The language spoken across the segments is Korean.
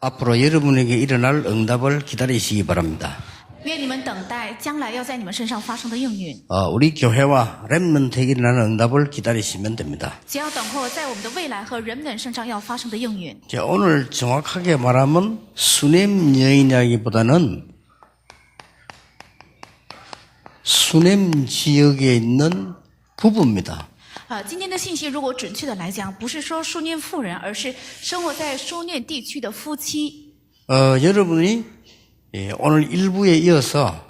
앞으로 여러분에게 일어날 응답을 기다리시기 바랍니다. 愿你们等待将来要在你们身上发生的应允。 우리 교회와 렘넌트에게 일어나는 응답을 기다리시면 됩니다. 只要等候在我们的未来和人们身上要发生的应允。 자, 오늘 정확하게 말하면 수넴 여인이라기보다는 수넴 지역에 있는 부부입니다. 今天的信息如果准确的来讲，不是说书念妇人，而是生活在书念地区的夫妻。 여러분이 오늘 일부에 이어서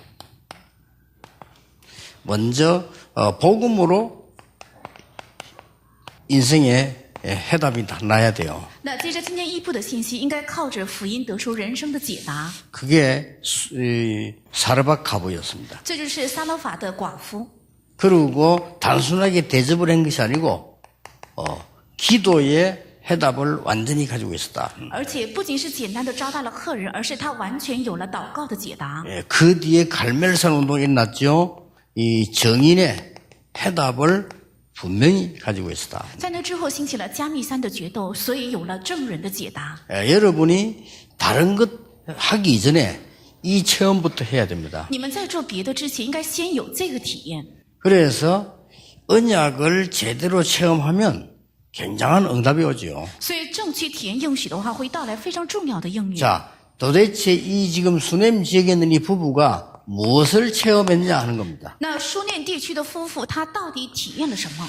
먼저 복음으로 인생의 해답이 나야 돼요. 那接着今天一部的信息，应该靠着福音得出人生的解答。 그게 사르밧 가부였습니다. 这就是撒勒法的寡妇。 그리고 단순하게 대접을 한 것이 아니고 기도의 해답을 완전히 가지고 있었다. 而且不仅是简单的招待了客人，而是他完全有了祷告的解答。 그 뒤에 갈멜산 운동이 일어났죠. 이 정인의 해답을 분명히 가지고 있었다. 在那之后兴起了加密山的决斗，所以有了证人的解答。 여러분이 다른 것 하기 이전에 이 체험부터 해야 됩니다. 你们在做别的之前，应该先有这个体验。 그래서 언약을 제대로 체험하면 굉장한 응답이 오죠. 所以正确体验应许的话，会到来非常重要的应允。 자, 도대체 이 지금 수넴 지역에 있는 이 부부가 무엇을 체험했냐 하는 겁니다. 那书念地区的夫妇，他到底体验了什么？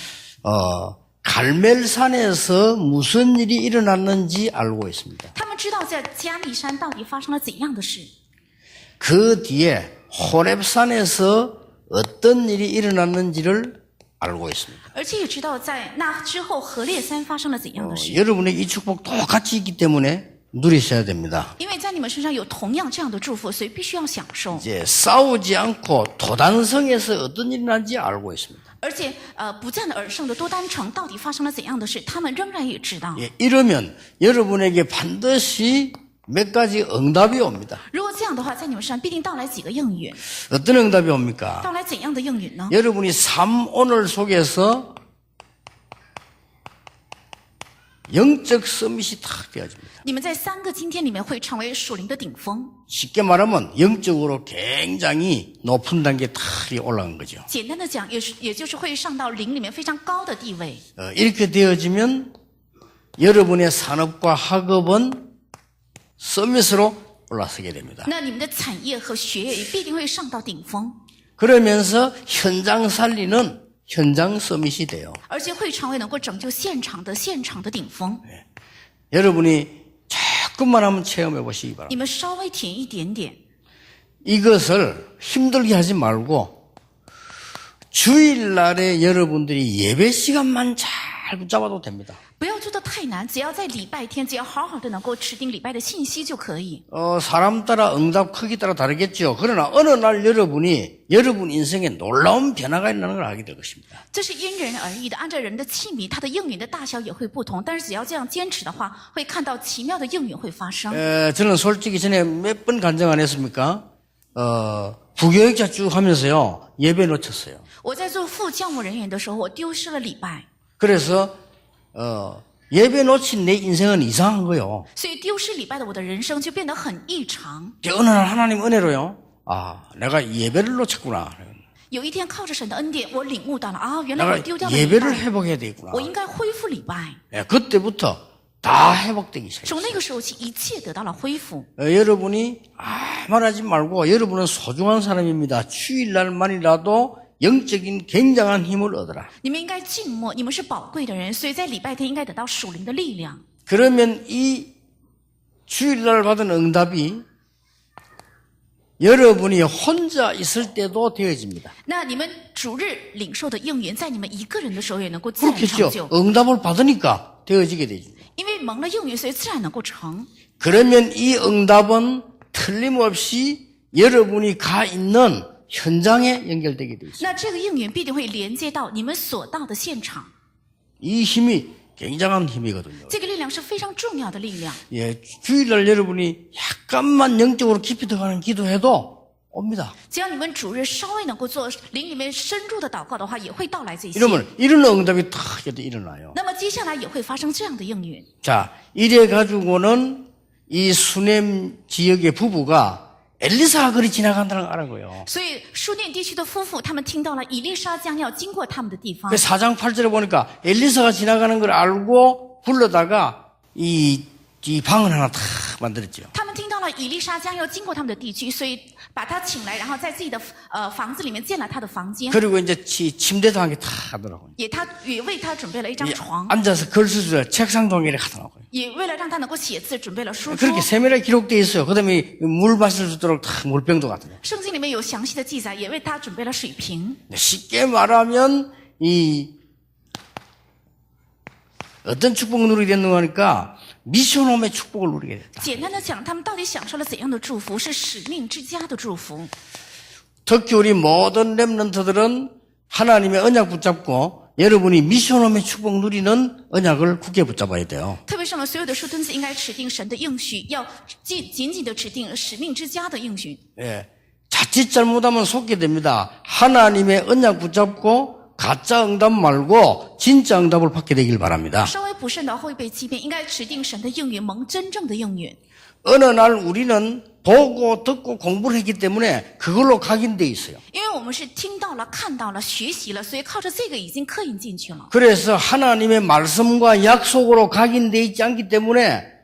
갈멜산에서 무슨 일이 일어났는지 알고 있습니다. 他们知道在加密山到底发生了怎样的事。 그 뒤에 호렙산에서 어떤 일이 일어났는지를 알고 있습니다. 而且也知道在那之后何烈山发生了怎样的事。 여러분의 이 축복 똑같이 있기 때문에 누리셔야 됩니다. 因为在你们身上有同样这样的祝福，所以必须要享受。 이제 싸우지 않고 도단성에서 어떤 일이 났는지 알고 있습니다. 而且不战而胜的多丹城到底发生了怎样的事，他们仍然也知道。 이러면 여러분에게 반드시 몇 가지 응답이 옵니다. 如果这样的话，在你们身上必定到来几个应允。 어떤 응답이 옵니까? 到来怎样的应允呢？ 여러분이 삶 오늘 속에서 영적 서밋이 탁 되어집니다. 你们在3个今天里面会成为属灵的顶峰。 쉽게 말하면 영적으로 굉장히 높은 단계에 탁 올라간 거죠. 简单的讲，也就是会上到灵里面非常高的地位。 이렇게 되어지면 여러분의 산업과 학업은 서밋으로 올라서게 됩니다. 那你们的产业和学业也必定会上到顶峰， 그러면서 현장 살리는 현장 서밋이 돼요. 而且会成为能够拯救现场的顶峰。 여러분이 조금만 한번 체험해 보시기 바랍니다. 你们稍微甜一点点， 이것을 힘들게 하지 말고 주일날에 여러분들이 예배 시간만 잘 붙잡아도 됩니다. 不要做得太难，只要在礼拜天，只要好好的能够持定礼拜的信息就可以。 사람 따라 응답 크기 따라 다르겠죠. 그러나 어느 날 여러분이 여러분 인생에 놀라운 변화가 일어나는 걸 알게 될 것입니다. 这是因人而异的，按照人的器皿，它的应允的大小也会不同。但是只要这样坚持的话，会看到奇妙的应允会发生。 저는 솔직히 전에 몇 번 간증 안 했습니까? 부교육자 쭉 하면서요 예배 놓쳤어요. 我在做副教牧人员的时候，我丢失了礼拜， 그래서 예배 놓친 내 인생은 이상한 거요. 所以丢失礼拜的我的人生就变得很异常。 어느 날 하나님 은혜로요. 내가 예배를 놓쳤구나. 有一天靠着神的恩典，我领悟到了啊，原来我 내가 丢掉了礼 예배를 拜， 회복해야 되겠구나. 我应该恢复礼拜。 그때부터 다 회복되기 시작했어요. 从那个时候起，一切得到了恢复。 여러분이 말하지 말고 여러분은 소중한 사람입니다. 주일날만이라도 영적인 굉장한 힘을 얻어라. 你们应该静默，你们是宝贵的人，所以在礼拜天应该得到属灵的力量。 그러면 이 주일날 받은 응답이 여러분이 혼자 있을 때도 되어집니다. 那你们主日领受的应允，在你们一个人的时候也能够自然 그렇겠죠. 成就， 응답을 받으니까 되어지게 되죠. 因为蒙了应允，所以自然能够成。 그러면 이 응답은 틀림없이 여러분이 가 있는 현장에 연결되게 돼 있어요. 那这个应允必定会连接到你们所到的现场， 이 힘이 굉장한 힘이거든요. 这个力量是非常重要的力量。 주일날 여러분이 약간만 영적으로 깊이 들어가는 기도해도 옵니다. 只要你们主日稍微能够做灵里面深入的祷告的话，也会到来这些。 이러면 이런 응답이 탁 일어나요. 那么接下来也会发生这样的应允。 자, 이래 가지고는 이 수넴 지역의 부부가 엘리사가 그리 지나간다는 걸 알아고요. 所以书念地区的夫妇，他们听到了以利沙将要经过他们的地方 그 4장 8절에 보니까 엘리사가 지나가는 걸 알고 불러다가 이 방을 하나 탁 만들었죠. 他们听到了以利沙将要经过他们的地区，所以把他请来，然后在自己的房子里面建了他的房间， 그리고 이제 침대도 한 개 탁 하더라고요. 也为他准备了一张床， 앉아서 글 쓸 수 있는 책상 동일에 하더라고요. 也为了让他能够写字，准备了书桌。 그렇게 세밀하게 기록되어 있어요. 그 다음에 물 마실 수 있도록 탁 물병도 같은 거. 圣经里面有详细的记载，也为他准备了水瓶。 쉽게 말하면 어떤 축복을 누리게 됐는가 하니까 미션홈의 축복을 누리게 됐다. 简单的讲，他们到底享受了怎样的祝福？是使命之家的祝福。 특히 우리 모든 렘넌트들은 하나님의 언약 붙잡고 여러분이 미션홈의 축복 누리는 언약을 굳게 붙잡아야 돼요. 特别是我们所有的书墩子应该持定神的应许，要紧紧的持定使命之家的应许。 예. 자칫 잘못하면 속게 됩니다. 하나님의 언약 붙잡고 가짜 응답 말고 진짜 응답을 받게 되길 바랍니다. 稍微不慎的话会被欺骗，应该持定神的应允，蒙真正的应允。 어느 날 우리는 보고 듣고 공부를 했기 때문에 그걸로 각인돼 있어요. 因为我们是听到了、看到了、学习了，所以靠着这个已经刻印进去了。 그래서 하나님의 말씀과 약속으로 각인돼 있지 않기 때문에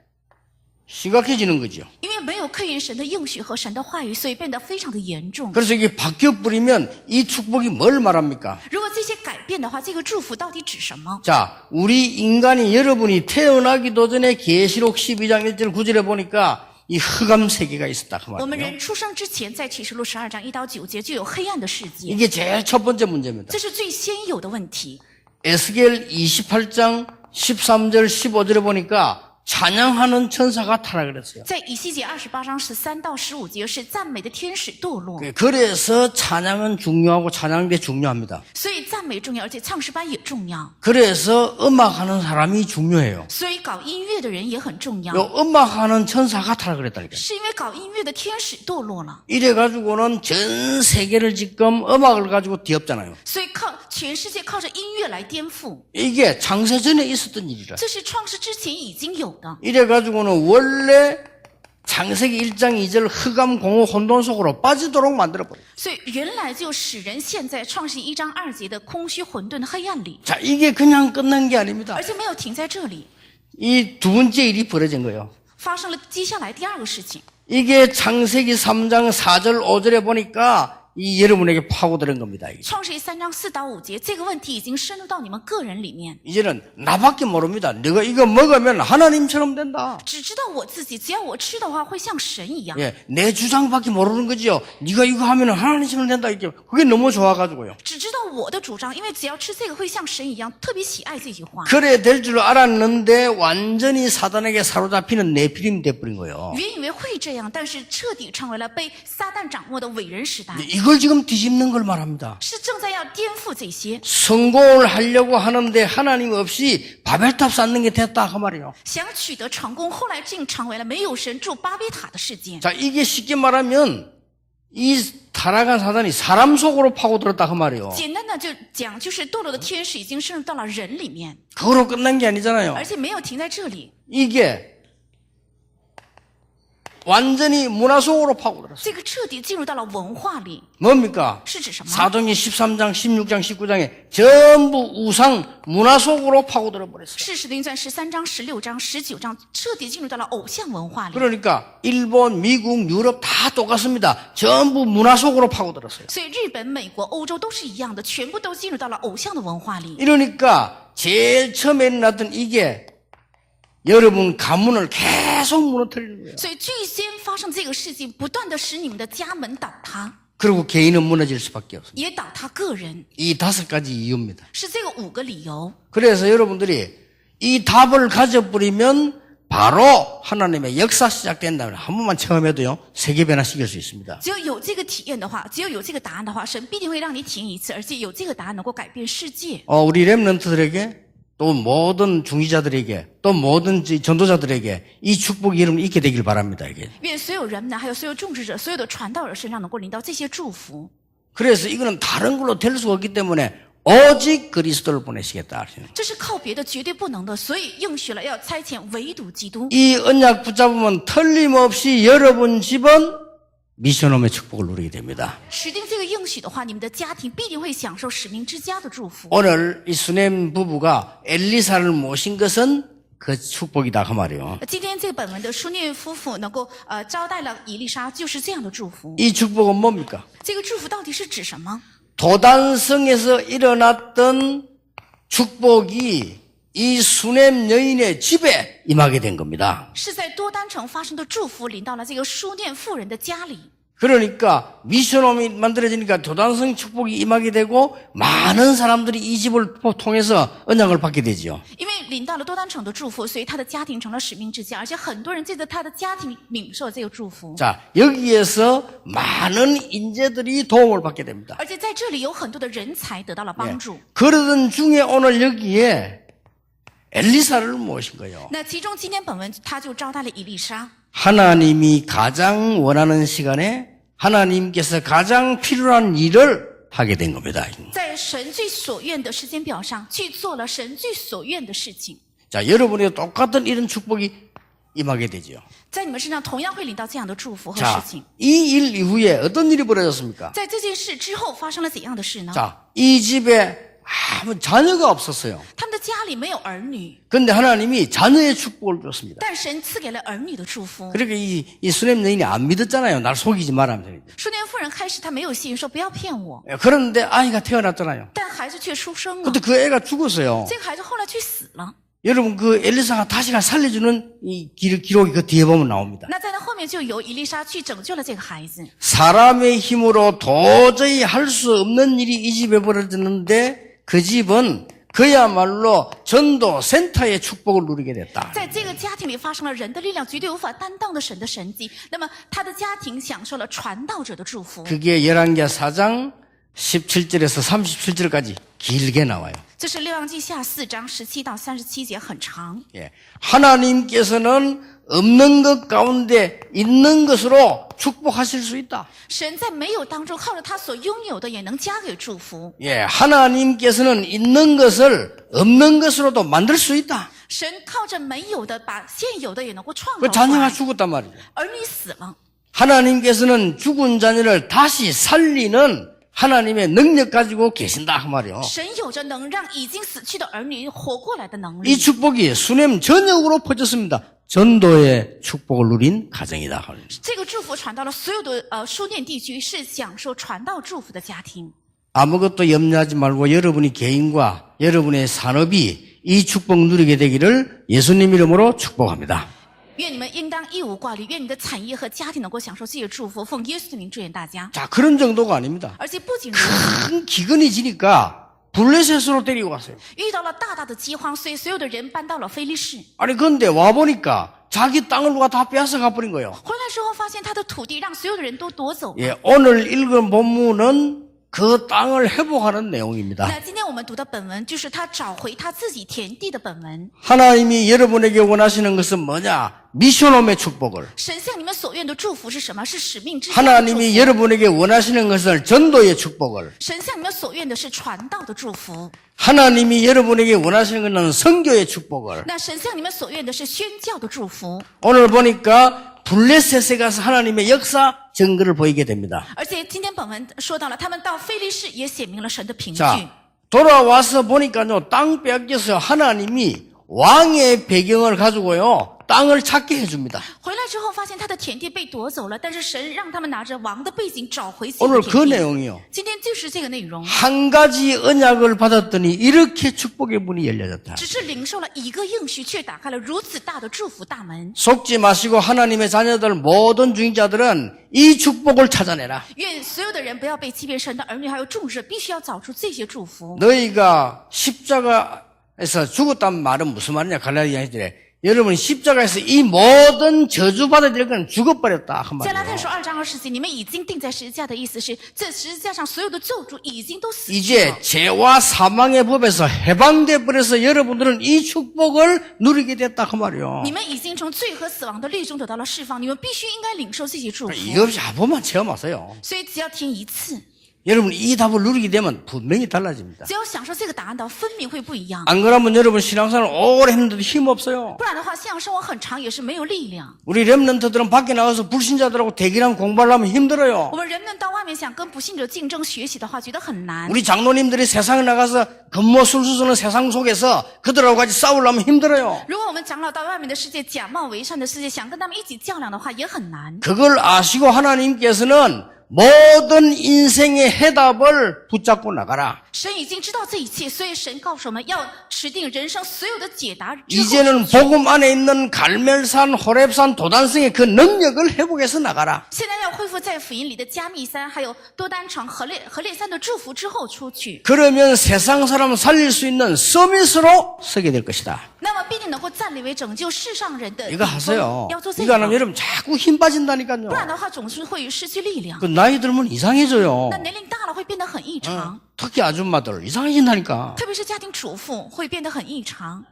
심각해지는 거죠. 因为没有刻印神的应许和神的话语，所以变得非常的严重。 그래서 이게 바뀌어버리면 이 축복이 뭘 말합니까? 如果这些改变的话，这个祝福到底指什么？ 자, 우리 인간이 여러분이 태어나기도 전에 계시록 12장 1절 9절에 보니까 이 흑암 세계가 있었다 그 我们 말이에요. 人出生之前，在启示录12章1到9节就有黑暗的世界， 이게 제일 첫 번째 문제입니다. 这是最先有的问题。 에스겔 28장 13절 15절에 보니까 찬양하는 천사가 타락을 했어요. 在以西结28章13到15节是赞美的天使堕落， 그래서 찬양은 중요하고 찬양대 중요합니다. 所以赞美重要，而且唱诗班也重要， 그래서 음악하는 사람이 중요해요. 所以搞音乐的人也很重要。 요 음악하는 천사가 타락을 했다니까요. 是因为搞音乐的天使堕落了， 이래가지고는 전 세계를 지금 음악을 가지고 뒤엎잖아요. 所以全世界靠着音乐来颠覆， 이게 창세 전에 있었던 일이라. 这是创世之前已经有的。 이래가지고는 원래 창세기 1장 2절 흑암 공허 혼돈 속으로 빠지도록 만들어버려요. 所以原来就使人陷在创世1章2节的空虚混沌的黑暗里， 자, 이게 그냥 끝난 게 아닙니다. 而且没有停在这里， 이 두 번째 일이 벌어진 거예요. 发生了接下来第二个事情。 이게 창세기 3장 4절 5절에 보니까 이 여러분에게 파고드는 겁니다. 이게. 创世记3章4到5节，这个问题已经深入到你们个人里面。 이제는 나밖에 모릅니다. 내가 이거 먹으면 하나님처럼 된다. 只知道我自己，只要我吃的话，会像神一样。 예, 내 주장밖에 모르는 거지요. 네가 이거 하면 하나님처럼 된다. 이게 그게 너무 좋아가지고요. 只知道我的主张，因为只要吃这个会像神一样，特别喜爱这句话。 그래 될 줄 알았는데 완전히 사단에게 사로잡히는 네피림이 돼버린 거예요. 原以为会这样，但是彻底成为了被撒旦掌握的伟人时代， 이걸 지금 뒤집는 걸 말합니다. 是正在要颠覆这些。 성공을 하려고 하는데 하나님 없이 바벨탑 쌓는 게 됐다 그 말이에요. 想取得成功，后来竟成为了没有神筑巴别塔的事件。 자, 이게 쉽게 말하면 이 타락한 사단이 사람 속으로 파고들었다 그 말이에요. 简单的就讲，就是堕落的天使已经深入到了人里面， 그거로 끝난 게 아니잖아요. 而且没有停在这里， 이게 완전히 문화 속으로 파고들었어요. 这个彻底进入到了文化里， 뭡니까? 是指什么？ 사도행전 13장, 16장, 19장에 전부 우상 문화 속으로 파고들어 버렸어요. 是使徒行传13章、16章、19章，彻底进入到了偶像文化里。 그러니까 일본, 미국, 유럽 다 똑같습니다. 전부 문화 속으로 파고들었어요. 所以日本、美国、欧洲都是一样的，全部都进入到了偶像的文化里。 이러니까 제일 처음에 일어났던 이게 여러분 가문을 계속 무너뜨리는 거예요. 所以最先发生这个事情，不断的使你们的家门倒塌， 그리고 개인은 무너질 수밖에 없습니다. 也倒塌个人， 이 5가지 이유입니다. 是这个5个理由。 그래서 여러분들이 이 답을 가져버리면 바로 하나님의 역사 시작된다면 한 번만 체험해도요 세계 변화시킬 수 있습니다. 只有有这个体验的话，只有有这个答案的话，神必定会让你体验一次，而且有这个答案能够改变世界。 우리 렘넌트들에게 또 모든 중지자들에게 또 모든 전도자들에게 이 축복이 여러분 있게 되길 바랍니다. 이게. 愿所有人们呢，还有所有种植者、所有的传道者身上能够领到这些祝福。 그래서 이거는 다른 걸로 될 수가 없기 때문에 오직 그리스도를 보내시겠다. 这是靠别的绝对不能的，所以应许了要差遣唯独基督。 이 언약 붙잡으면 틀림없이 여러분 집은 미션홈의 축복을 누리게 됩니다. 指定这个应许的话，你们的家庭必定会享受使命之家的祝福。 오늘 이 수넴 부부가 엘리사를 모신 것은 그 축복이다 그 말이에요. 今天这个本文的书念夫妇能够招待了以利沙，就是这样的祝福。 이 축복은 뭡니까? 这个祝福到底是指什么？ 도단성에서 일어났던 축복이 이 수넴 여인의 집에 임하게 된 겁니다. 是在多丹城发生的祝福临到了这个书念妇人的家里。 그러니까 미션홈이 만들어지니까 도단성 축복이 임하게 되고 많은 사람들이 이 집을 통해서 언약을 받게 되지요. 因为临到了多丹城的祝福，所以他的家庭成了使命之家，而且很多人借着他的家庭领受这个祝福。 자, 여기에서 많은 인재들이 도움을 받게 됩니다. 而且在这里有很多的人才得到了帮助。 그러던 중에 오늘 여기에 엘리사를 모신 거예요. 那其中今天本文他就招待了以利沙。 하나님이 가장 원하는 시간에 하나님께서 가장 필요한 일을 하게 된 겁니다. 在神最所愿的时间表上去做了神最所愿的事情。 자, 여러분이 똑같은 이런 축복이 임하게 되죠. 在你们身上同样会领到这样的祝福和事 자, 情。 이 일 이후에 어떤 일이 벌어졌습니까? 在这件事之后发生了怎样的事呢？ 자, 이 집에 아무 자녀가 없었어요. 他们的家里没有儿女， 그런데 하나님이 자녀의 축복을 줬습니다. 但神赐给了儿女的祝福。 그러니까 이 수넴 여인이 안 믿었잖아요. 날 속이지 말라면서. 书念妇人开始她没有信，说不要骗我， 그런데 아이가 태어났잖아요. 但孩子却出生了。 근데 그 애가 죽었어요. 这个孩子后来却死了。 여러분 그 엘리사가 다시가 살려주는 이 기록이 그 뒤에 보면 나옵니다. 那在那后面就由以利沙去拯救了这个孩子。 사람의 힘으로 도저히 할 수 없는 일이 이 집에 벌어졌는데 그 집은 그야말로 전도 센터의 축복을 누리게 됐다. 在这个家庭里发生了人的力量绝对无法担当的神的神迹，那么他的家庭享受了传道者的祝福。 그게 열왕기하 4장 17절에서 37절까지 길게 나와요. 这是列王记下4章17到37节，很长。 예. 하나님께서는 없는 것 가운데 있는 것으로 축복하실 수 있다. 神在没有当中靠着他所拥有的也能加给祝福。 예. 하나님께서는 있는 것을 없는 것으로도 만들 수 있다. 神靠着没有的把现有的也能够创 그 造出 자녀가 来。 죽었단 말이죠. 儿女死了， 하나님께서는 죽은 자녀를 다시 살리는 하나님의 능력 가지고 계신다 그 말이요. 神有着能让已经死去的儿女活过来的能 이 力。 축복이 수넴 전역으로 퍼졌습니다. 전도의 축복을 누린 가정이다. 这个祝福传到了所有的书念地区，是享受传道祝福的家庭。 아무것도 염려하지 말고 여러분이 개인과 여러분의 산업이 이 축복 누리게 되기를 예수님 이름으로 축복합니다. 愿你们应当一无挂虑，愿你的产业和家庭能够享受这些祝福。奉耶稣的名祝愿大家。 자, 그런 정도가 아닙니다. 而且不仅如此， 큰 기근이 지니까 블레셋으로 데리고 갔어요. 遇到了大大的饥荒，所以所有的人搬到了非利士。 아니 그런데 와보니까 자기 땅을 누가 다 빼앗아 가버린 거예요. 回来之后发现他的土地让所有的人都夺走了。 예, 오늘 읽은 본문은 그 땅을 회복하는 내용입니다. 那今天我们读的本文就是他找回他自己田地的本文。 하나님이 여러분에게 원하시는 것은 뭐냐? 미션홈의 축복을. 神向你们所愿的祝福是什么？是使命之家的祝 하나님이 福。 여러분에게 원하시는 것은 전도의 축복을. 神向你们所愿的是传道的祝福。 하나님이 여러분에게 원하시는 것은 선교의 축복을. 那神向你们所愿的是宣教的祝福。 오늘 보니까 블레셋에 가서 하나님의 역사 증거를 보이게 됩니다. 而且今天本文说到了，他们到非利士也显明了神的凭据。 자, 돌아와서 보니까요, 땅 빼앗겨서 하나님이 왕의 배경을 가지고요, 땅을 찾게 해줍니다. 回来之后发现他的田地被夺走了，但是神让他们拿着王的背景找回自己 오늘 的 그 田地。 내용이요. 今天就是这个内容， 한 가지 언약을 받았더니 이렇게 축복의 문이 열려졌다. 只是领受了一个应许，却打开了如此大的祝福大门。 속지 마시고 하나님의 자녀들 모든 중직자들은 이 축복을 찾아내라. 愿所有的人不要被欺骗，神的儿女还有众人必须要找出这些祝福。 너희가 십자가에서 죽었단 말은 무슨 말이냐? 갈라디아인들에 여러분 십자가에서 이 모든 저주받아야 될 건 죽어버렸다 그 加拉太 말이에요. 书2章20节，你们已经钉在十字架的意思是，这十字架上所有的咒诅已经都死去 이제 了。 죄와 사망의 법에서 해방돼 버려서 여러분들은 이 축복을 누리게 됐다 그 말이에요. 你们已经从罪和死亡的律中得到了释放，你们必须应该领受这些祝福。 이거 없이 한 번만 체험하세요. 所以只要听一次， 여러분 이 답을 누리게 되면 분명히 달라집니다. 只要享受这个答案的，分明会不一样。 안 그러면 여러분 신앙생활 오래 했는데도 힘 없어요. 不然的话，信仰生活很长也是没有力量。 우리 렘넌트들은 밖에 나가서 불신자들하고 대결하면 공부하려면 힘들어요. 我们人们到外面想跟不信者竞争学习的话，觉得很难。 우리 장로님들이 세상에 나가서 겉모술수 쓰는 세상 속에서 그들하고 같이 싸우려면 힘들어요. 如果我们长老到外面的世界假冒为善的世界，想跟他们一起较量的话，也很难。 그걸 아시고 하나님께서는 모든 인생의 해답을 붙잡고 나가라. 神已经知道这一切，所以神告诉我们要持定人生所有的解答之后， 이제는 복음 안에 있는 갈멜산, 호렙산, 도단성의 그 능력을 회복해서 나가라. 现在要恢复在福音里的加密山，还有多丹城、河烈山的祝福之后出去， 그러면 세상 사람 살릴 수 있는 서밋으로 서게 될 것이다. 那么必定能够站立为拯救世上人的 이거 顶峰 하세요. 要做这 이거 안 个 하면 ， 여러분 자꾸 힘 빠진다니까요. 不然的话总是会失去力量 그 。 나이 들면 이상해져요. 那年龄大了会变得很异常， 특히 아줌마들 이상해진다니까. 特别是家庭主妇会变得很异常。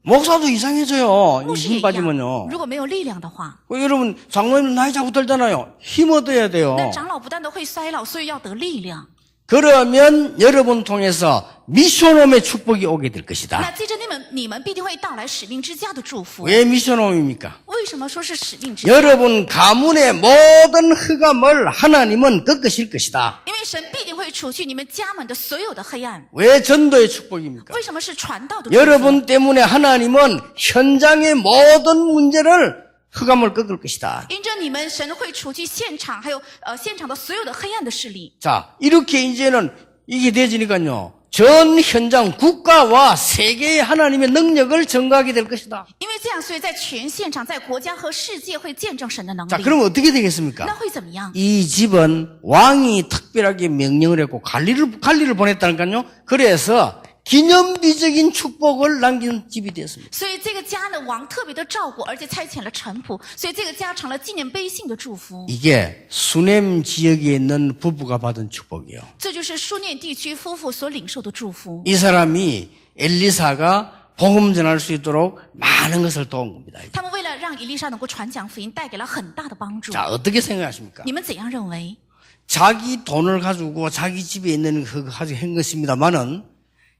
목사도 이상해져요. 牧师 힘 也一样， 빠지면요. 如果没有力量的话， 여러분 장로님 나이 자꾸 들잖아요. 힘 얻어야 돼요. 那长老不但都会衰老，所以要得力量。 그러면 여러분 통해서 미션홈의 축복이 오게 될 것이다. 那接着你们必定会到来使命之家的祝福。 왜 미션홈입니까? 为什么说是使命之家？ 여러분 가문의 모든 흑암을 하나님은 꺾으실 것이다. 因为神必定会除去你们家门的所有的黑暗。 왜 전도의 축복입니까? 为什么是传道的祝福？ 여러분 때문에 하나님은 현장의 모든 문제를 흑암을 꺾을 것이다. 因着你们，神会除去现场还有现场的所有的黑暗的势力。 자, 이렇게 이제는 이게 되지니까요. 전 현장 국가와 세계의 하나님의 능력을 증거하게 될 것이다. 因为这样，所以在全现场，在国家和世界会见证神的能 자, 力。 그럼 어떻게 那 되겠습니까? 会怎么样？ 이 집은 왕이 특별하게 명령을 했고 관리를 보냈다니까요. 그래서 기념비적인 축복을 남긴 집이 되었습니다. 所以这个家呢，王特别的照顾，而且差遣了臣仆，所以这个家成了纪念碑性的祝福。 이게 수넴 지역에 있는 부부가 받은 축복이에요. 这就是书念地区夫妇所领受的祝福。 이 사람이 엘리사가 복음 전할 수 있도록 많은 것을 도운 겁니다. 他们为了让以利沙能够传讲福音，带给了很大的帮助。 자, 어떻게 생각하십니까? 你们怎样认为？ 자기 돈을 가지고 자기 집에 있는 그 가지고 한 것입니다만은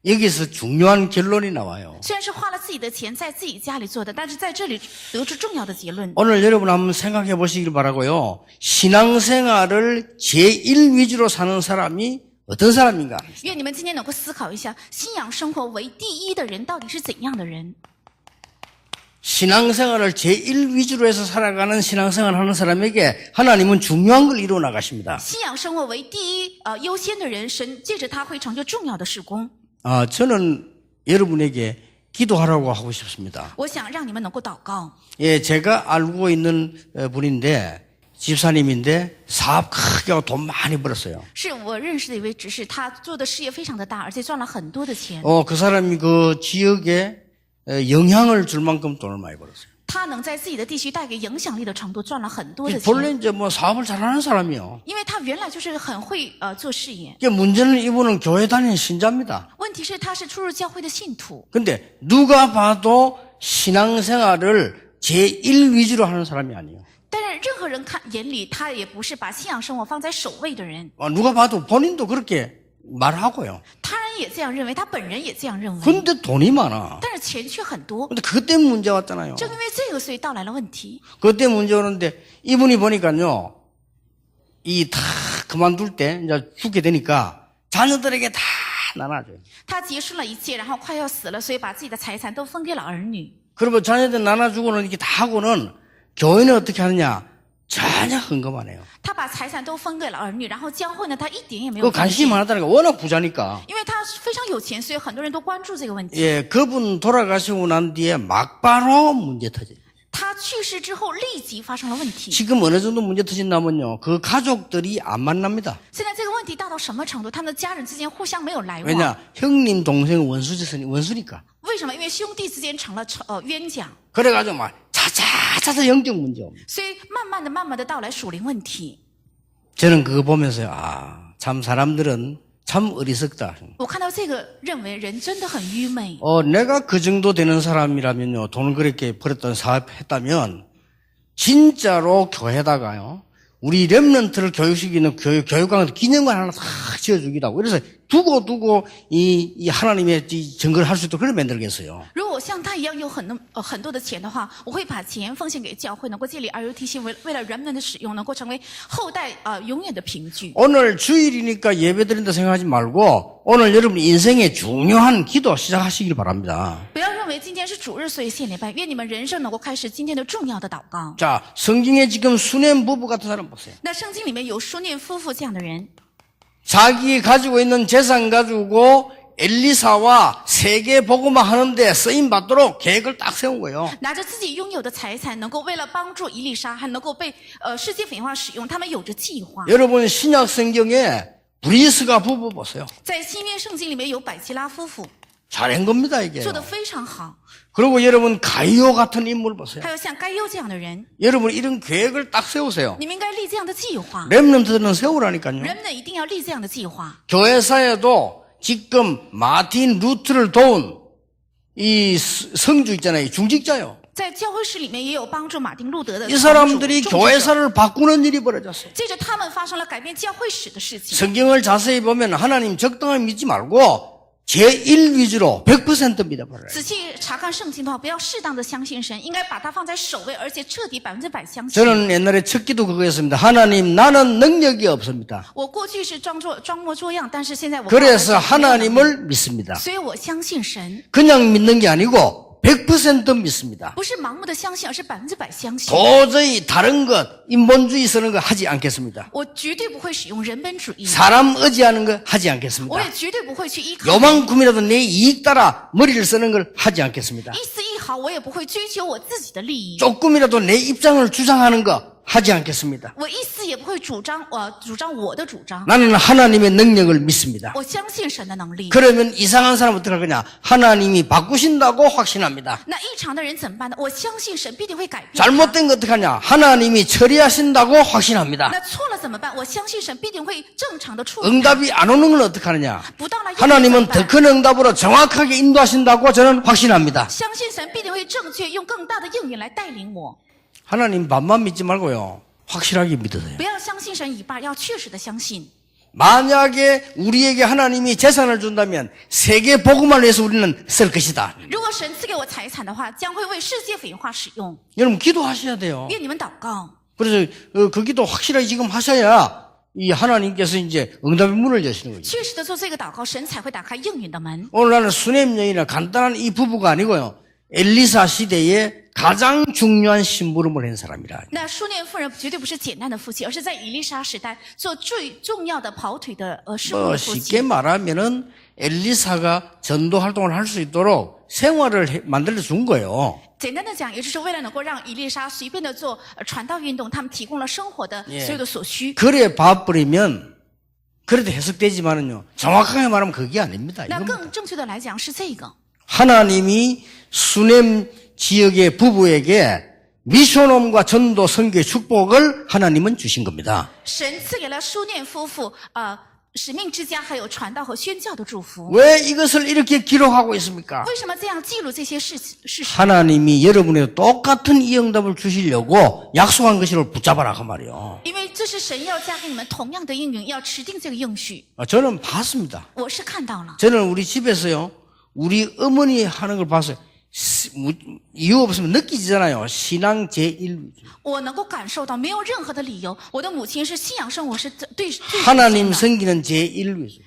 여기서 중요한 결론이 나와요. 虽然是花了自己的钱在自己家里做的，但是在这里得出重要的结论。 오늘 여러분 한번 생각해 보시길 바라고요. 신앙생활을 제1 위주로 사는 사람이 어떤 사람인가? 愿你们今天能够思考一下，信仰生活为第一的人到底是怎样的人？ 신앙생활을 제1 위주로 해서 살아가는 신앙생활을 하는 사람에게 하나님은 중요한 걸 이루어 나가십니다. 信仰生活为第一优先的人，神借着他会成就重要的事工。 저는 여러분에게 기도하라고 하고 싶습니다. 我想让你们能够祷告。 예, 제가 알고 있는 분인데 집사님인데 사업 크게 하고 돈 많이 벌었어요. 是我认识的一位执事，他做的事业非常的大，而且赚了很多的钱。 그 사람이 그 지역에 영향을 줄 만큼 돈을 많이 벌었어요. 他能在自己的地区带给影响力的程度，赚了很多的 본래 钱。 이제 뭐 사업을 잘하는 사람이요. 因为他原来就是很会做事业。 이게 문제는 이분은 교회 다니는 신자입니다. 问题是他是出入教会的信徒， 근데 누가 봐도 신앙생활을 제1 위주로 하는 사람이 아니에요. 但是任何人看眼里，他也不是把信仰生活放在首位的人。 누가 봐도 본인도 그렇게 말하고요. 他人也这样认为，他本人也这样认为。 근데 돈이 많아. 但是钱却很多， 근데 그것 때문에 문제 왔잖아요. 正因为这个，所以到来了问题。 그것 때문에 문제 오는데 이분이 보니까요. 이 다 그만둘 때 이제 죽게 되니까 자녀들에게 다 나눠줘요. 他结束了一切，然后快要死了，所以把自己的财产都分给了儿女。 그러면 자녀들 나눠주고는 이렇게 다 하고는 교회는 어떻게 하느냐? 전혀 헌금 안 해요. 他把财产都分给了儿女，然后教会呢，他一点也没 그 有关 관심이 心， 많았다니까. 워낙 부자니까. 因为他非常有钱，所以很多人都关注这个问题。 예, 그분 돌아가시고 난 뒤에 막바로 문제 터져요. 他去世之后，立即发生了问题。 지금 어느 정도 문제 터진다면요. 그 가족들이 안 만납니다. 现在这个问题大到什么程度？他们的家人之间互相没有来往。 왜냐? 형님, 동생 원수니까. 为什么？因为兄弟之间成了冤家， 그래가지고 막 차차차차 영적 문제 옵니다. 所以慢慢的到来属灵问题。 저는 그거 보면서요. 참 사람들은 참 어리석다. 我看到这个，认为人真的很愚昧。 내가 그 정도 되는 사람이라면요. 돈을 그렇게 벌었던 사업 했다면 진짜로 교회다가요. 우리 렘넌트를 교육시키는 교육관에서 기념관 하나 다 지어주기도 하고, 그래서 두고 이 하나님의 이 증거를 할 수 있도록 그걸 만들겠어요. 如果像他一样有很多的钱的话，我会把钱奉献给教会，能够建立 RUTC， 为了人们的使用，能够成为后代永远的凭据。 오늘 주일이니까 예배 드린다 생각하지 말고, 오늘 여러분 인생의 중요한 기도 시작하시길 바랍니다. 不要认为今天是主日，所以献礼拜。愿你们人生能够开始今天的重要的祷告。 자, 성경에 지금 수냄 부부 같은 사람 보세요. 那圣经里面有书念夫妇这样的人， 자기 가지고 있는 재산 가지고 엘리사와 세계 복음화 하는데 쓰임 받도록 계획을 딱 세운 거예요. 拿着自己拥有的财产，能够为了帮助以利沙，还能够被世界文化使用，他们有着计划。 여러분 신약 성경에 브리스가 부부 보세요. 在新约圣经里面有百基拉夫妇， 잘한 겁니다 이게. 做得非常好。 그리고 여러분 가이오 같은 인물 보세요. 还有像该优这样的人， 여러분 이런 계획을 딱 세우세요. 你们应该立这样的计划。 렘넌트들은 세우라니까요. 人们一定要立这样的计划。 교회사에도 지금 마틴 루트를 도운 이 성주 있잖아요. 중직자요. 在教会史里面也有帮助马丁路德的 이 사람들이 种植者， 교회사를 바꾸는 일이 벌어졌어요. 借着他们发生了改变教会史的事情。 성경을 자세히 보면 하나님 적당히 믿지 말고 제1 위주로 100% 믿어버려요. 仔细查看圣经的话，不要适当的相信神，应该把它放在首位，而且彻底100%相信。 저는 옛날에 첫 기도 그거였습니다. 하나님 나는 능력이 없습니다. 我过去是装模作样，但是现在我 그래서 하나님을 믿습니다. 所以我相信神， 그냥 믿는 게 아니고 100% 믿습니다. 不是盲目的相信，而是100%相信。 도저히 다른 것, 인본주의 쓰는 거 하지 않겠습니다. 我绝对不会使用人本主义， 사람 의지하는 거 하지 我 않겠습니다. 也绝对不会去依靠人。 요만큼이라도 내 이익 따라 머리를 쓰는 걸 하지 않겠습니다. 一丝一毫，我也不会追求我自己的利益， 조금이라도 내 입장을 주장하는 거 하지 않겠습니다. 我一丝也不会主张我的主张。 나는 하나님의 능력을 믿습니다. 我相信神的能力。 그러면 이상한 사람은 어떻게 할 거냐? 하나님이 바꾸신다고 확신합니다. 那异常的人怎么办呢？我相信神必定会改变他。 잘못된 거 어떻게 하냐? 하나님이 처리하신다고 확신합니다. 那错了怎么办？我相信神必定会正常的处理。 응답이 안 오는 건 어떻게 하느냐? 不到了应允怎么 하나님은 办？ 더 큰 응답으로 정확하게 인도하신다고 저는 확신합니다. 相信神必定会正确用更大的应允来带领我。 하나님 반만 믿지 말고요. 확실하게 믿으세요. 不要相信神一半，要确实的相信。 만약에 우리에게 하나님이 재산을 준다면 세계 복음을 위해서 우리는 쓸 것이다. 如果神赐给我财产的话，将会为世界福音化使用。 여러분 기도하셔야 돼요. 愿你们祷告。 그래서 그 기도 확실하게 지금 하셔야 이 하나님께서 이제 응답의 문을 여시는 거죠. 确实的做这个祷告，神才会打开应允的门。 오늘 나는 수냄 여인이나 간단한 이 부부가 아니고요. 엘리사 시대에 가장 중요한 심부름을 한 사람이라. 那书念妇人绝对不是简单的夫妻，而是在以利沙时代做最重要的跑腿的事务的夫 쉽게 妻。 말하면은 엘리사가 전도 활동을 할 수 있도록 생활을 만들어 준 거예요. 简单的讲，也就是为了能够让以利沙随便的做传道运动，他们提供了生活的所有的所需。 그래 봐버리면 그래도 해석되지만은요. 정확하게 말하면 그게 아닙니다. 那 이건 更正确的来讲是这个， 하나님이 수냄 지역의 부부에게 미션홈과 전도 선교의 축복을 하나님은 주신 겁니다. 神赐给了书念夫妇使命之家，还有传道和宣教的祝福。 왜 이것을 이렇게 기록하고 있습니까? 为什么这样记录这些事实？ 하나님이 여러분에게 똑같은 이 응답을 주시려고 약속한 것을 붙잡아라 그 말이에요. 因为这是神要加给你们同样的应允，要持定这个应许。 저는 봤습니다. 我是看到了， 저는 우리 집에서요. 우리 어머니 하는 걸 봤어요. 이유 없으면 느끼지잖아요. 신앙 제1. 我能够感受到，没有任何的理由。我的母亲是信仰生活是最 하나님 神的 섬기는 제1위죠.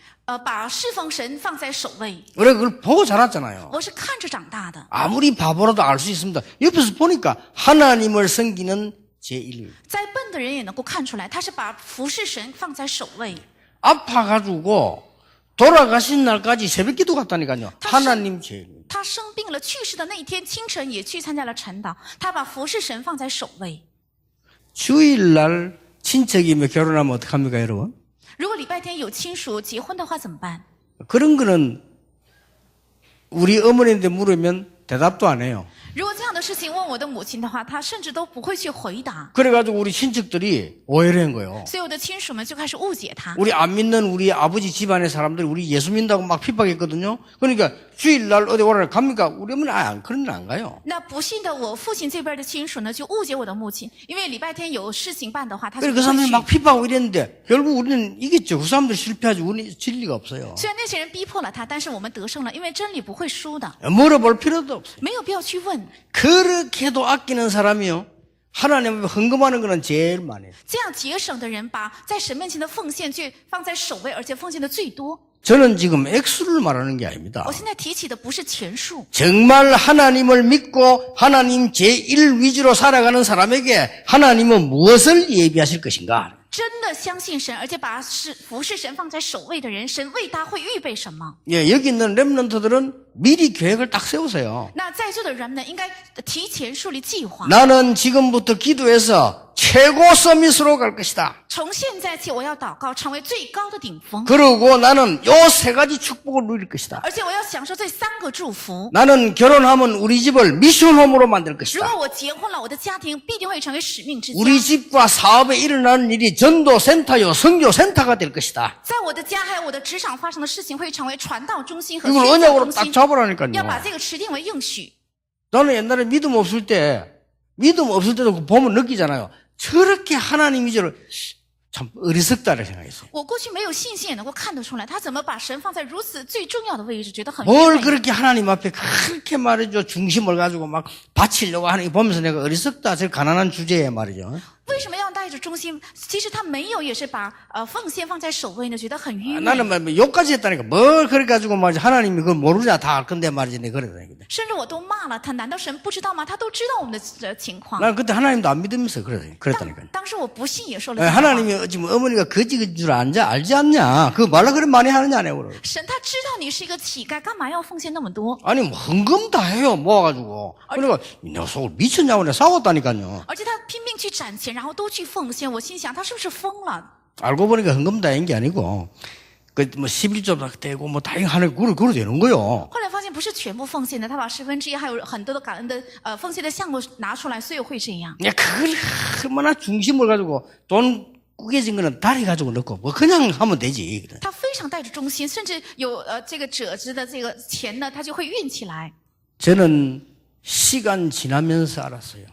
把侍奉神放在首位。 우리가 그걸 보고 자랐잖아요. 我是看着长大的， 아무리 바보라도 알 수 있습니다. 옆에서 보니까 하나님을 섬기는 제1위. 再笨的人也能够看出来，他是把服侍神放在首位。 아파가지고 돌아가신 날까지 새벽 기도 갔다니까요. 하나님 제1위. 他生病了去世的那一天清晨也去参加了晨祷，他把服侍神放在首位。 주일날 친척이며 결혼하면 어떡합니까 여러분? 如果礼拜天有亲属结婚的话怎么办？ 그런 거는 우리 어머니한테 물으면 대답도 안 해요. 如果这样的的事情问我的母亲的话，她甚至都不会去回答。 그래가지고 우리 친척들이 오해를 한 거예요. 所以我的亲属们就开始误解她。 우리 안 믿는 우리 아버지 집안의 사람들이 우리 예수 믿는다고 막 핍박했거든요. 그러니까 주일날 어디 오라 갑니까? 우리 어머니 그런 데 안 가요. 那不信的我父亲这边的亲属呢，就误解我的母亲，因为礼拜天有事情办的话，他就 그래서 不 그 会 사람들이 去。 막 핍박하고 이랬는데 결국 우리는 이겼죠. 그 사람들 실패하지 우리는 진리가 없어요. 虽然那些人逼迫了他，但是我们得胜了，因为真理不会输的， 물어볼 필요도 없어요. 没有必要去问。 그렇게도 아끼는 사람이요. 하나님 앞에 헌금하는 거는 제일 많이 해요. 这样节省的人，把在神面前的奉献去放在首位，而且奉献的最多。 저는 지금 액수를 말하는 게 아닙니다. 我现在提起的不是钱数， 정말 하나님을 믿고 하나님 제1 위주로 살아가는 사람에게 하나님은 무엇을 예비하실 것인가? 真的相信神，而且把服侍神放在首位的人，神为他会预备什么？ 예, 여기 있는 렘넌트들은 미리 계획을 딱 세우세요. 那在座的人呢，应该提前树立计划。 나는 지금부터 기도해서 최고 서밋으로 갈 것이다. 从现在起，我要祷告，成为最高的顶峰， 그리고 나는 요 세 가지 축복을 누릴 것이다. 而且我要享受这3个祝福。 나는 결혼하면 우리 집을 미션홈으로 만들 如 것이다. 果我结婚了，我的家庭必定会成为使命之家。 우리 집과 사업에 일어나는 일이 전도센터요 선교센터가 될 것이다. 在我的家还有我的职场发生的事情，会成为传道中心和 이걸 宣教 언약으로 中 딱 心。 잡으라니까요. 要把这个持定为应许。 나는 옛날에 믿음 없을 때도 보면 느끼잖아요. 저렇게 하나님 위주로 참 어리석다를 생각했어요. 我过去没有信心也能够看得出来，他怎么把神放在如此最重要的位置，觉得很愚 뭘 昧。 그렇게 하나님 앞에 그렇게 말이죠. 중심을 가지고 막 바치려고 하는 거 보면서 내가 어리석다. 저 가난한 주제에 말이죠. 为什么要带着中心？其实他没有，也是把奉献放在首位呢，觉得很愚昧。 나는 뭐 욕까지 했다니까. 뭘 그래 가지고 말이지. 하나님이 그걸 모르냐 다 알 건데 말이지. 내가 그러다니까. 甚至我都骂了他，难道神不知道吗？他都知道我们的情况。 난 그때 하나님도 안 믿으면서 그랬다니까요. 当时我不信，也说了这样的话。 하나님이 지금 어머니가 거지인 줄 알지 않냐? 그 말을 그렇게 많이 하느냐? 내가 그러 神他知道你是一个乞丐，干嘛要奉献那么多？ 아니 뭐 헌금 다 해요. 모아가지고. 그러니까 내가 속을 미쳤냐고 내가 싸웠다니까요. 而且他拼命去攒钱，然后都去奉献。我心想，他是不是疯了？ 알고 보니까 헌금 다 한 게 아니고 그 뭐 11조 다 떼고 뭐 다 하는 그러 되는 거요. 后来发现不是全部奉献的，他把1/10还有很多的感恩的奉献的项目拿出来，所以会这样。 야, 그걸 얼마나 중심을 가지고 돈 꾸겨진 거는 다리 가지고 넣고 뭐 그냥 하면 되지. 他非常带着忠心，甚至有这个褶子的这个钱呢，他就会运起来。 저는 시간 지나면서 알았어요.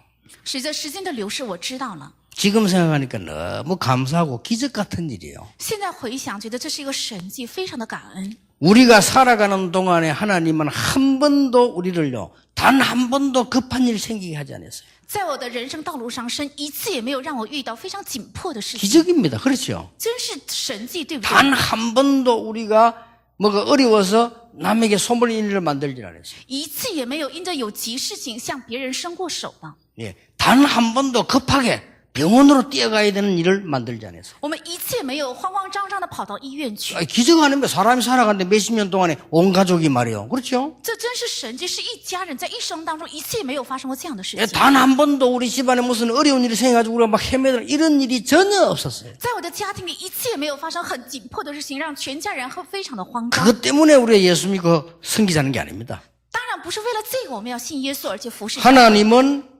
随着时间的流逝，我知道了。 지금 생각하니까 너무 감사하고 기적 같은 일이에요. 现在回想，觉得这是一个神迹，非常的感恩。 우리가 살아가는 동안에 하나님은 한 번도 우리를요, 단 한 번도 급한 일 생기게 하지 않았어요. 在我的人生道路上，神一次也没有让我遇到非常紧迫的事情， 기적입니다. 그렇죠? 真是神迹，对不对？ 단 한 번도 우리가 뭐가 어려워서 남에게 소문 일을 만들지 않았어요. 一次也没有因着有急事情向别人伸过手的。 예, 단 한 번도 급하게 병원으로 뛰어가야 되는 일을 만들지 않았어요. 我们一次也没有慌慌张张的跑到医院去。 기적 아니면 사람이 살아가는데 몇십 년 동안에 온 가족이 말이에요. 그렇죠? 这真是神迹，是一家人在一生当中一次也没有发生过这样的事 예, 情。 단 한 번도 우리 집안에 무슨 어려운 일이 생겨가지고 우리가 막 헤매들 이런 일이 전혀 없었어요. 在我的家庭里，一次也没有发生很紧迫的事情，让全家人会非常的慌张。 그것 때문에 우리가 예수 믿고 섬기자는 게 아닙니다. 当然不是为了这个我们要信耶稣，而且服侍。 하나님은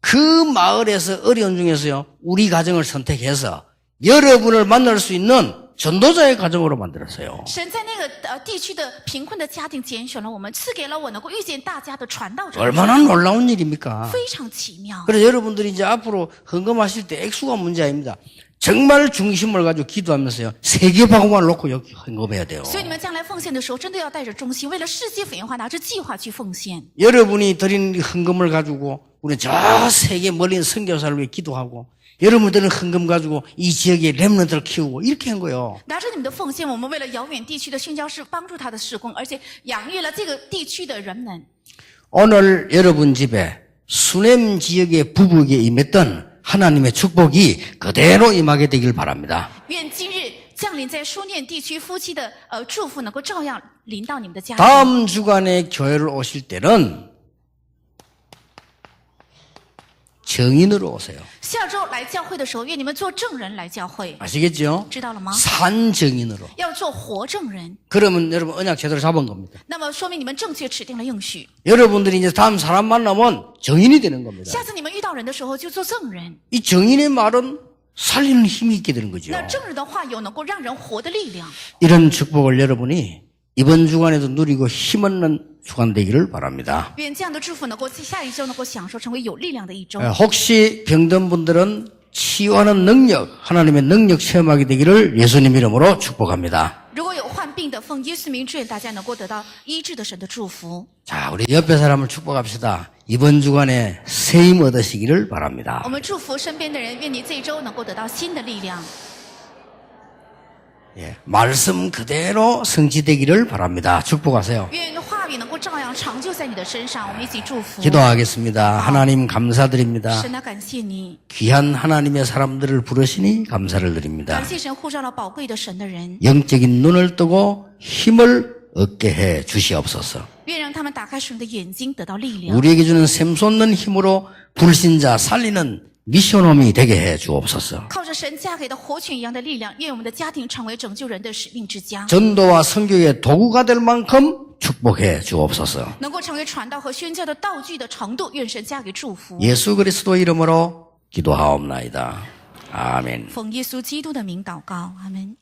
그 마을에서 어려운 중에서요, 우리 가정을 선택해서 여러분을 만날 수 있는 전도자의 가정으로 만들었어요. 神在那个地区的贫困的家庭拣选了我们，赐给了我能够遇见大家的传道者， 얼마나 놀라운 일입니까? 非常奇妙。 그래서 여러분들이 이제 앞으로 헌금하실 때 액수가 문제 아닙니다. 정말 중심을 가지고 기도하면서요, 세계방어만 놓고 여기 헌금해야 돼요. 所以你们将来奉献的时候，真的要带着忠心，为了世界福音化，拿着计划去奉献。 여러분이 드린 헌금을 가지고 우리 저 세계 멀리 있는 선교사를 위해 기도하고 여러분들은 헌금 가지고 이 지역의 렘넌트를 키우고 이렇게 한 거예요. 拿着你们的奉献，我们为了遥远地区的宣教士帮助他的事工，而且养育了这个地区的人们。 오늘 여러분 집에 수냄 지역의 부부에게 임했던 하나님의 축복이 그대로 임하게 되길 바랍니다. 愿今日降临在书念地区夫妻的祝福，能够照样临到你们的家庭。 다음 주간에 교회를 오실 때는 정인으로 오세요. 下周来教会的时候，愿你们做证人来教会， 아시겠죠? 知道了吗？ 산 정인으로. 要做活证人， 그러면 여러분 언약 제대로 잡은 겁니다. 那么说明你们正确指定了应许。 여러분들이 이제 다음 사람 만나면 정인이 되는 겁니다. 下次你们遇到人的时候，就做证人。 이 정인의 말은 살리는 힘이 있게 되는 거죠. 那证人的话有能够让人活的力量。 이런 축복을 여러분이 이번 주간에도 누리고 힘없는 주간 되기를 바랍니다. 愿这样的祝福能够在下一周能够享受，成为有力量的一周。 혹시 병든 분들은 치유하는 능력, 하나님의 능력 체험하게 되기를 예수님 이름으로 축복합니다. 如果有患病的，奉耶稣名祝愿大家能够得到医治的神的祝福。 자, 우리 옆에 사람을 축복합시다. 이번 주간에 새 힘 얻으시기를 我 바랍니다. 们祝福身边的人，愿你这一周能够得到新的力量。 예, 말씀 그대로 성취되기를 바랍니다. 축복하세요. 愿话语能够照样长就在你的身上。我们一起祝福。 기도하겠습니다. 하나님 감사드립니다. 神啊，感谢你， 귀한 하나님의 사람들을 부르시니 감사를 드립니다. 感谢神呼召了宝贵的神的人， 영적인 눈을 뜨고 힘을 얻게 해 주시옵소서. 愿让他们打开神的眼睛，得到力量。 우리에게 주는 샘솟는 힘으로 불신자 살리는 미션홈이 되게 해 주옵소서. 靠着神加给的活泉一样的力量，愿我们的家庭成为拯救人的使命之家， 전도와 선교의 도구가 될 만큼 축복해 주옵소서. 能够成为传道和宣教的道具的程度，愿神加给祝福。 예수 그리스도 이름으로 기도하옵나이다. 아멘. 奉耶稣基督的名祷告，阿门。